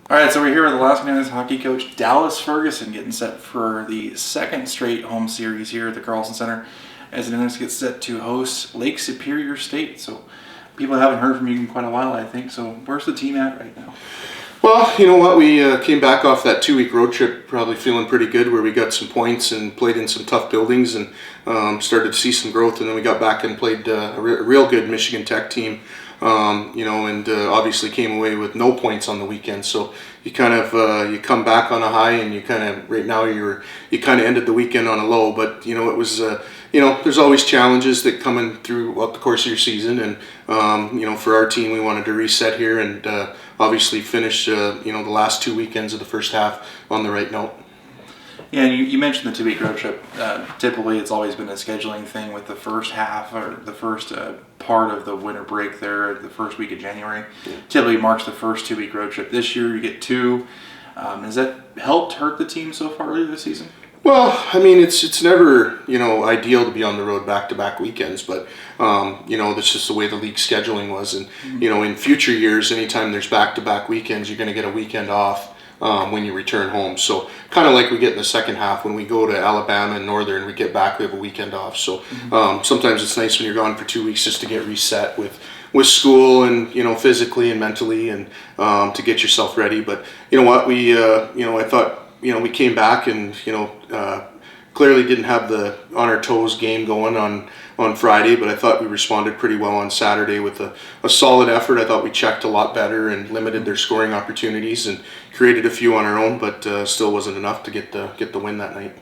All right, so we're here with Alaska Nights hockey coach Dallas Ferguson getting set for the second straight home series here at the Carlson Center as the Nights get set to host Lake Superior State. So people haven't heard from you in quite a while, I think. So where's the team at right now? Well, you know what, we came back off that 2-week road trip probably feeling pretty good, where we got some points and played in some tough buildings and started to see some growth, and then we got back and played a real good Michigan Tech team, and obviously came away with no points on the weekend. So you kind of you come back on a high, and you kind of right now you kind of ended the weekend on a low. But it was there's always challenges that come in throughout the course of your season, and for our team, we wanted to reset here and obviously finish the last 2 weekends of the first half on the right note. Yeah, and you mentioned the 2-week road trip. Typically, it's always been a scheduling thing with the first half or the first part of the winter break there, the first week of January. Yeah. Typically marks the first 2-week road trip. This year, you get two. Has that helped hurt the team so far early this season? Well, I mean, it's never ideal to be on the road back-to-back weekends, but that's just the way the league scheduling was. And in future years, anytime there's back-to-back weekends, you're going to get a weekend off when you return home. So kind of like we get in the second half when we go to Alabama and Northern, we get back, we have a weekend off. So sometimes it's nice when you're gone for 2 weeks just to get reset with school and physically and mentally, and to get yourself ready. But you know what, we I thought we came back and clearly didn't have the on our toes game going on Friday, but I thought we responded pretty well on Saturday with a solid effort. I thought we checked a lot better and limited their scoring opportunities and created a few on our own, but still wasn't enough to get the win that night.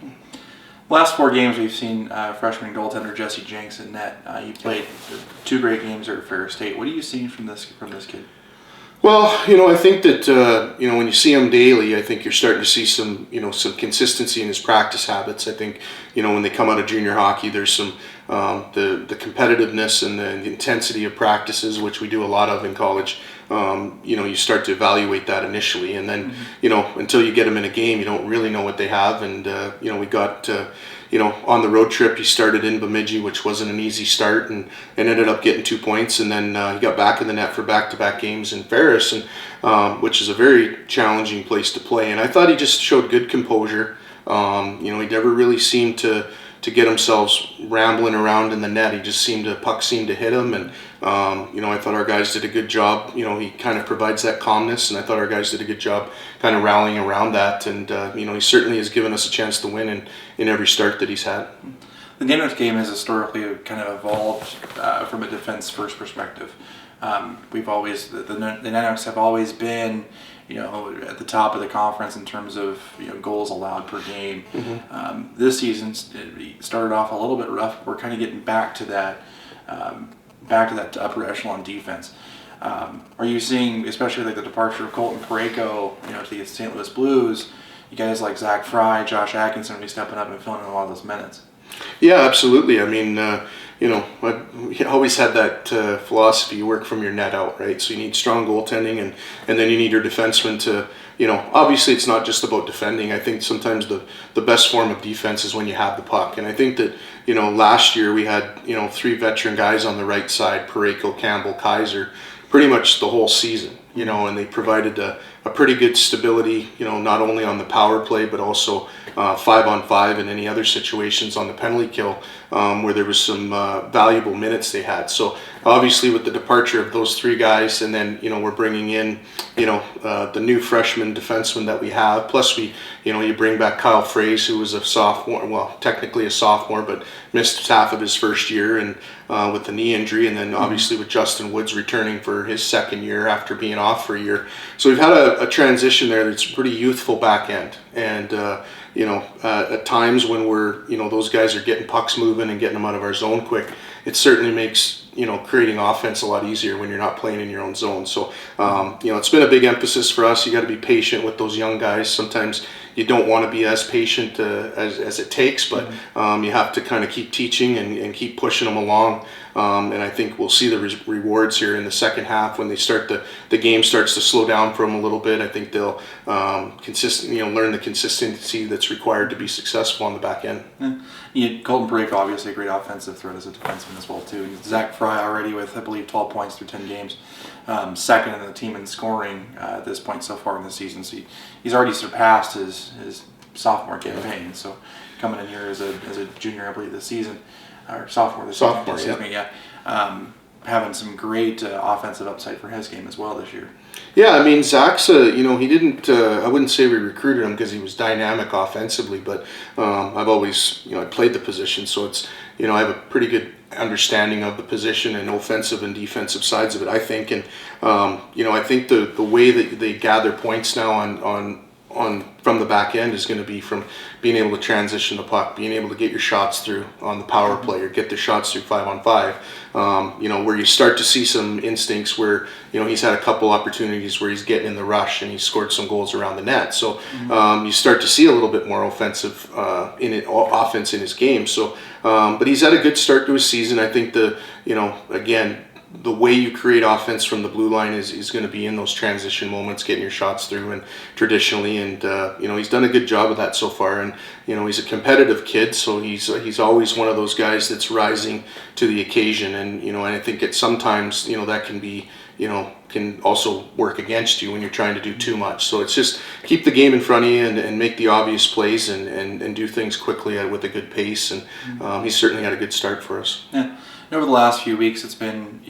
Last 4 games, we've seen freshman goaltender Jesse Jenks in net. You played 2 great games at Ferris State. What are you seeing from this kid? Well, I think that when you see him daily, I think you're starting to see some consistency in his practice habits. I think when they come out of junior hockey, there's some the competitiveness and the intensity of practices, which we do a lot of in college. You start to evaluate that initially, and then until you get them in a game, you don't really know what they have. And we got on the road trip, he started in Bemidji, which wasn't an easy start, and ended up getting 2 points, and then he got back in the net for back-to-back games in Ferris, and which is a very challenging place to play. And I thought he just showed good composure. He never really seemed to get himself rambling around in the net. He just puck seemed to hit him, and I thought our guys did a good job. He kind of provides that calmness, and I thought our guys did a good job kind of rallying around that. And he certainly has given us a chance to win in every start that he's had. The Nights game has historically kind of evolved from a defense first perspective. We've always the Nights have always been at the top of the conference in terms of goals allowed per game. Mm-hmm. This season it started off a little bit rough. We're kind of getting back to that upper echelon defense. Are you seeing, especially like the departure of Colton Parayko, to the St. Louis Blues, you guys like Zach Fry, Josh Atkinson be stepping up and filling in a lot of those minutes? Yeah, absolutely. I mean, we always had that philosophy: you work from your net out, right? So you need strong goaltending, and then you need your defensemen to, obviously it's not just about defending. I think sometimes the best form of defense is when you have the puck. And I think that, last year we had, 3 veteran guys on the right side, Parayko, Campbell, Kaiser, pretty much the whole season, and they provided a pretty good stability, not only on the power play, but also 5-on-5 and any other situations on the penalty kill, where there was some valuable minutes they had. So obviously with the departure of those 3 guys, and then we're bringing in the new freshman defenseman that we have, plus you bring back Kyle Fraze, who was a sophomore, well technically a sophomore, but missed half of his first year and with the knee injury, and then obviously with Justin Woods returning for his second year after being off for a year. So we've had a transition there that's pretty youthful back end, and at times when we're those guys are getting pucks moving and getting them out of our zone quick, it certainly makes creating offense a lot easier when you're not playing in your own zone. So it's been a big emphasis for us. You got to be patient with those young guys. Sometimes you don't want to be as patient as it takes, but you have to kind of keep teaching and keep pushing them along. and I think we'll see the rewards here in the second half when they start the game starts to slow down for them a little bit. I think they'll learn the consistency that's required to be successful on the back end. Colton Parayko, obviously a great offensive threat as a defenseman as well too. And Zach Fry already with, I believe, 12 points through 10 games, second in the team in scoring at this point so far in the season. So he's already surpassed his sophomore campaign. So coming in here as a junior, I believe, this season, or sophomore this season. Excuse me, yeah. Having some great offensive upside for his game as well this year. Yeah, I mean, Zach's, he didn't, I wouldn't say we recruited him because he was dynamic offensively, but I've always, I played the position, so it's, I have a pretty good understanding of the position and offensive and defensive sides of it, I think. And, I think the way that they gather points now on from the back end is going to be from being able to transition the puck, being able to get your shots through on the power play or get the shots through 5-on-5. Where you start to see some instincts where, he's had a couple opportunities where he's getting in the rush and he's scored some goals around the net. So you start to see a little bit more offensive offense in his game. So, but he's had a good start to his season. I think again, the way you create offense from the blue line is going to be in those transition moments, getting your shots through, and traditionally, and he's done a good job of that so far. And he's a competitive kid, so he's always one of those guys that's rising to the occasion. And I think sometimes that can be can also work against you when you're trying to do too much. So it's just keep the game in front of you and make the obvious plays and do things quickly with a good pace. And he's certainly had a good start for us. Yeah. Over the last few weeks, it's been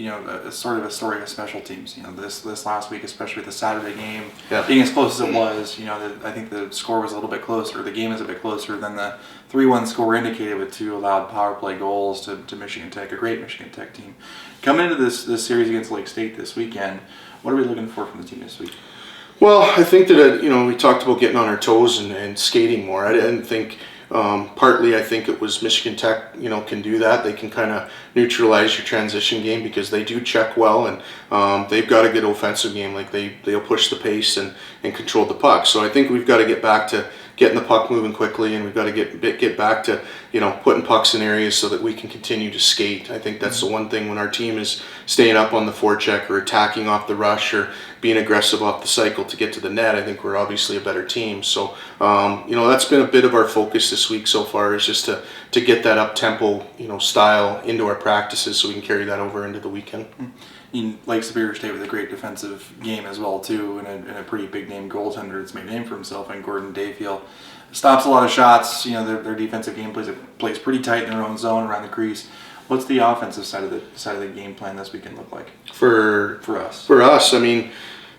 sort of a story of special teams. This last week, especially with the Saturday game, being as close as it was. I think the score was a little bit closer. The game is a bit closer than the 3-1 score indicated, with 2 allowed power play goals to Michigan Tech, a great Michigan Tech team. Coming into this series against Lake State this weekend, what are we looking for from the team this week? Well, I think that we talked about getting on our toes and skating more. I didn't think. Partly, I think it was Michigan Tech, can do that. They can kind of neutralize your transition game because they do check well, and they've got a good offensive game. Like they'll push the pace and control the puck. So I think we've got to get back to getting the puck moving quickly, and we've got to get back to putting pucks in areas so that we can continue to skate. I think that's the one thing when our team is staying up on the forecheck or attacking off the rush or being aggressive off the cycle to get to the net. I think we're obviously a better team. So that's been a bit of our focus this week so far, is just to get that up tempo style into our practices so we can carry that over into the weekend. Lake Superior State with a great defensive game as well too, and a pretty big name goaltender that's made a name for himself, and Gordon Dayfield stops a lot of shots. Their defensive game plays pretty tight in their own zone around the crease. What's the offensive side of the game plan this weekend look like for us? For us, I mean,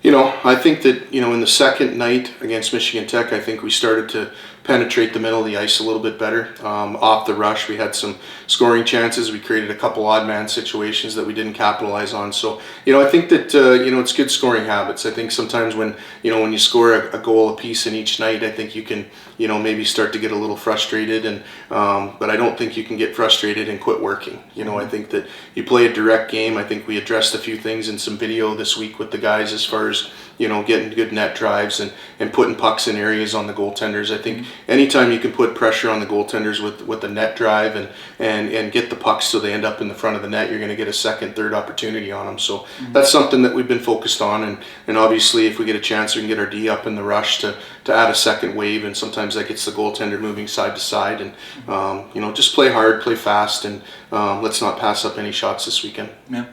I think that in the second night against Michigan Tech, I think we started to penetrate the middle of the ice a little bit better. Off the rush, we had some scoring chances. We created a couple odd man situations that we didn't capitalize on. So, I think that, it's good scoring habits. I think sometimes when you score a goal apiece in each night, I think you can, maybe start to get a little frustrated. And but I don't think you can get frustrated and quit working. I think that you play a direct game. I think we addressed a few things in some video this week with the guys as far as, getting good net drives and putting pucks in areas on the goaltenders. I think anytime you can put pressure on the goaltenders with a net drive and get the pucks so they end up in the front of the net, you're going to get a second, third opportunity on them. So that's something that we've been focused on. And obviously, if we get a chance, we can get our D up in the rush to add a second wave. And sometimes that gets the goaltender moving side to side. And, just play hard, play fast, and let's not pass up any shots this weekend. Yeah.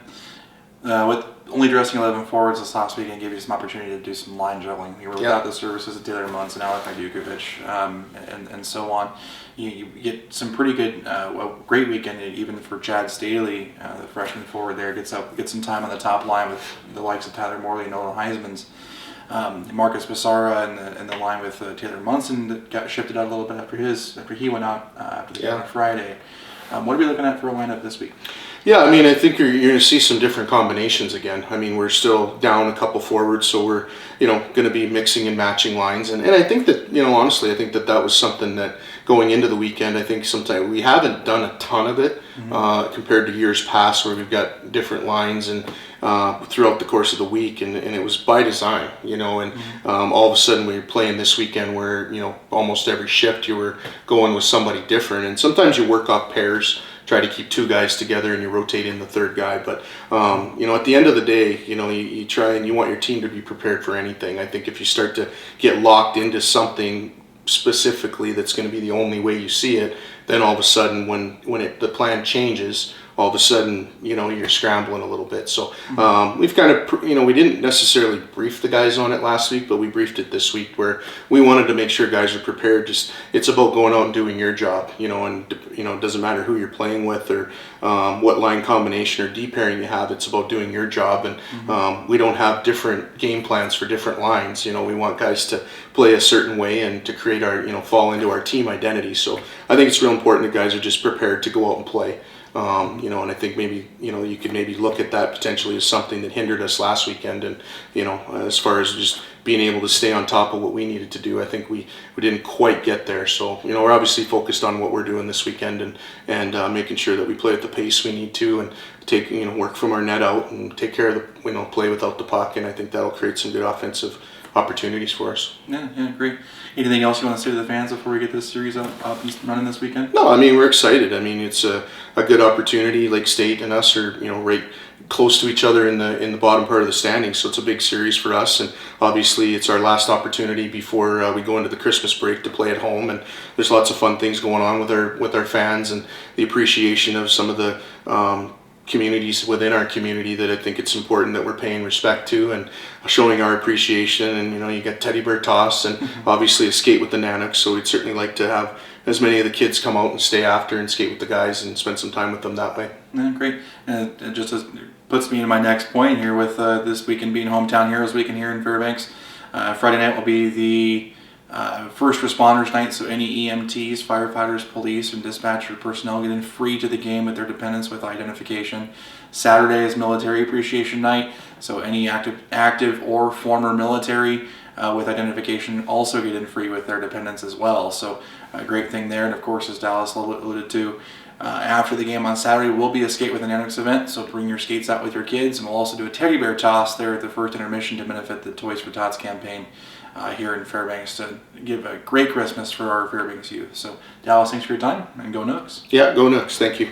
With only dressing 11 forwards this last weekend gave you some opportunity to do some line juggling. You were without the services of Taylor Muntz and Alec Madukovic, and so on. You get some pretty good, great weekend even for Chad Staley, the freshman forward there. Gets some time on the top line with the likes of Tyler Morley and Nolan Heisman's. Marcus Bissara and the line with Taylor Munson that got shifted out a little bit after he went out after the game on Friday. What are we looking at for a lineup this week? Yeah, I mean, I think you're going to see some different combinations again. I mean, we're still down a couple forwards, so we're, going to be mixing and matching lines. And I think that, honestly, I think that was something that going into the weekend, I think sometimes we haven't done a ton of it compared to years past where we've got different lines and throughout the course of the week. And it was by design, and all of a sudden we were playing this weekend where, almost every shift you were going with somebody different. And sometimes you work off pairs, try to keep 2 guys together and you rotate in the 3rd guy. But at the end of the day, you try and you want your team to be prepared for anything. I think if you start to get locked into something specifically that's going to be the only way you see it, then all of a sudden when the plan changes, all of a sudden you're scrambling a little bit. So we've kind of we didn't necessarily brief the guys on it last week, but we briefed it this week where we wanted to make sure guys are prepared. Just it's about going out and doing your job, and it doesn't matter who you're playing with or what line combination or D pairing you have. It's about doing your job, and we don't have different game plans for different lines. We want guys to play a certain way and to create our fall into our team identity. So I think it's real important that guys are just prepared to go out and play. And I think maybe you could maybe look at that potentially as something that hindered us last weekend, and as far as just being able to stay on top of what we needed to do, I think we didn't quite get there. So we're obviously focused on what we're doing this weekend and making sure that we play at the pace we need to and take work from our net out and take care of the play without the puck, and I think that'll create some good offensive opportunities for us. Yeah, great. Anything else you want to say to the fans before we get this series up and running this weekend? No, we're excited. It's a good opportunity. Lake State and us are right close to each other in the bottom part of the standings, so it's a big series for us, and obviously it's our last opportunity before we go into the Christmas break to play at home, and there's lots of fun things going on with our fans and the appreciation of some of the communities within our community that I think it's important that we're paying respect to and showing our appreciation. And you got Teddy Bear Toss and obviously a skate with the Nanuks, so we'd certainly like to have as many of the kids come out and stay after and skate with the guys and spend some time with them that way. Great. It just puts me into my next point here with this weekend being Hometown Heroes Weekend here in Fairbanks. Friday night will be the first responders night, so any EMTs, firefighters, police, and dispatcher personnel get in free to the game with their dependents with identification. Saturday is military appreciation night, so any active or former military with identification also get in free with their dependents as well. So a great thing there. And of course, as Dallas alluded to, after the game on Saturday will be a Skate with the Nanuks event, so bring your skates out with your kids, and we'll also do a teddy bear toss there at the first intermission to benefit the Toys for Tots campaign here in Fairbanks to give a great Christmas for our Fairbanks youth. So Dallas, thanks for your time, and go Nooks. Yeah, go Nooks. Thank you.